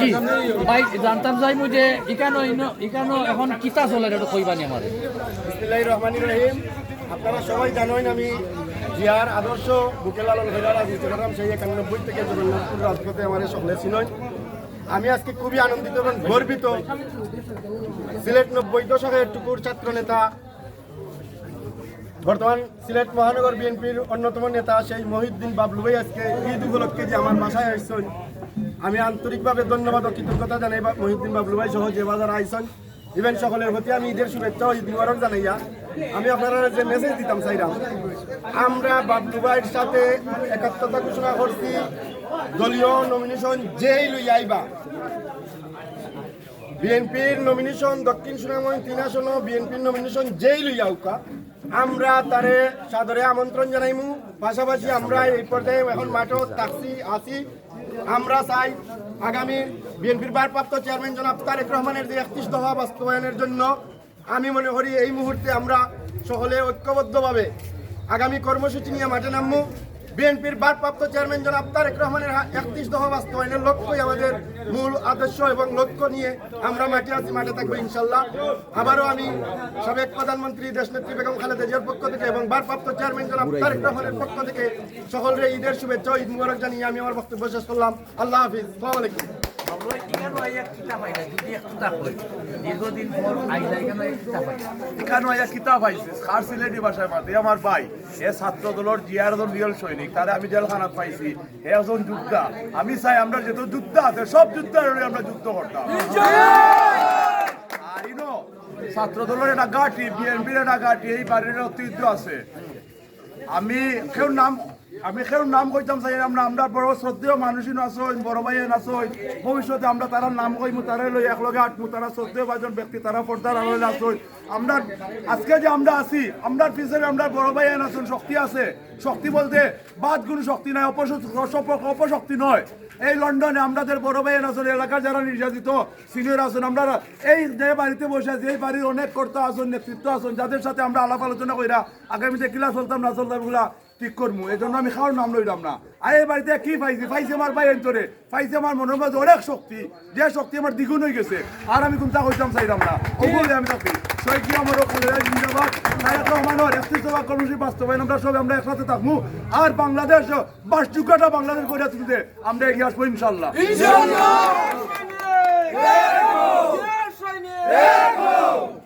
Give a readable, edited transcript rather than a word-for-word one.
জি ভাই জানতাম চাইবো যে ইকানো এখন কিতা চলে এটা কইবানি আমাদের। বিসমিল্লাহির রহমানির রহিম। আপনারা সবাই জানেন আমি জিয়ার আদর্শ বুকে লালন হইলার রাজনীতি করলাম সেই 91 থেকে জগন্নাথপুর রাজপথে আমার সকলে চিনই। আমি আজকে খুবই আনন্দিত এবং গর্বিত। সিলেট 90 দশকের টুকুর ছাত্র নেতা, বর্তমান সিলেট মহানগর বিএনপির অন্যতম নেতা সেই মহিউদ্দিন বাবলু ভাই আজকে ঈদ উপলক্ষে যে আমার বাসায় আসছেন, আমি আন্তরিকভাবে ধন্যবাদ ও কৃতজ্ঞতা জানাই মহিউদ্দিন বাবলু ভাই সহ যে বাজার আইসন ইভেন সকলের প্রতি আমি ঈদের শুভেচ্ছা ও ঈদ মুবারক জানাইয়া আমি আপনারা যে মেসেজ দিতাম চাইলাম, আমরা বাবলু ভাইয়ের সাথে একাত্মতা ঘোষণা করছি। দলীয় নমিনেশন যেই লই আইবা, বিএনপির নমিনেশন দক্ষিণ সুনামগঞ্জ 3 আসন বিএনপির নমিনেশন যেই লই আউকা আমরা তারে সাদরে আমন্ত্রণ জানাইমু। পাশাপাশি আমরা এই পর্যায়ে এখন মাঠেও থাকছি আছি। আমরা চাই আগামী বিএনপির ভারপ্রাপ্ত চেয়ারম্যান জনাব তারেক রহমানের যে 31 দফা বাস্তবায়নের জন্য আমি মনে করি এই মুহূর্তে আমরা সকলে ঐক্যবদ্ধভাবে আগামী কর্মসূচি নিয়ে মাঠে নামবো। বিএনপির ভারপ্রাপ্ত চেয়ারম্যান জনাব তারেক রহমানের 31 দফা বাস্তবায়নের লক্ষ্যই আমাদের মূল আদর্শ এবং লক্ষ্য নিয়ে আমরা মাঠে থাকবো ইনশাল্লাহ। আবারও আমি সাবেক প্রধানমন্ত্রী দেশনেত্রী বেগম খালেদা জিয়ার পক্ষ থেকে এবং ভারপ্রাপ্ত চেয়ারম্যান জনাব তারেক রহমানের পক্ষ থেকে সকলের ঈদের শুভেচ্ছা ঈদ মুবারক জানিয়ে আমি আমার বক্তব্য শেষ করলাম। আল্লাহ হাফিজ, আসসালামু আলাইকুম। আমার ভাই এ ছাত্র দলের জিয়ার রিয়েল সৈনিক, তারা আমি জেলখানাত পাইছি, হে একজন যোদ্ধা। আমি চাই আমরা যেহেতু যুদ্ধ আছে সব যুদ্ধের আমরা যুদ্ধ করতাম। আর ইনো ছাত্র দলের একটা ঘাঁটি, বিএনপির একটা ঘাঁটি, এই বাড়ির ঐতিহ্য আছে। আমি কেউ নাম কইতাম চাই আমরা বড় শ্রদ্ধেয় মানুষই নাচই, বড় ভাই নাচই, ভবিষ্যতে আমরা তারা নাম কইমু, তারা লই একলগে আটমু, তারা শ্রদ্ধেয় পাঁচজন ব্যক্তি, তারা পর্দার আলোয় নাচই। আমরা আজকে যে আমরা আছি, আমরা পিছনে আমরা বড় ভাই নাচুন, শক্তি আছে। শক্তি বলতে বাদ কোনো শক্তি নয়, অপশক্তি নয়। এই লন্ডনে আমাদের বড় ভাই আছেন, এলাকার যারা নির্যাতিত সিনিয়র আছেন, আমরা এই যে বাড়িতে বসে আছি, এই বাড়ির অনেক কর্তা আছেন, নেতৃত্ব আছেন, যাদের সাথে আমরা আলাপ আলোচনা কইরা আগামীতে কিলা চলতাম না চলতাম এগুলা ঠিক করবো। এই জন্য আমি খাওয়ার নাম লইলাম না। আর এই বাড়িতে কি পাইছি আমার ভাই অন্তরে পাইছি আমার মনের মধ্যে অনেক শক্তি, যে শক্তি আমার দ্বিগুণ হয়ে গেছে। আর আমি কোনটা কইতাম চাইলাম না, ওগুলো আমি থাকি শহীদ আমার জিন্দাবাদ, তারেক রহমানের 31 দফা কর্মসূচি বাস্তবায়ন আমরা সবাই আমরা একসাথে থাকবো। আর বাংলাদেশ 22 টুকরাটা বাংলাদেশ করে তুলতে আমরা এগিয়ে আসবো ইনশাল্লাহ।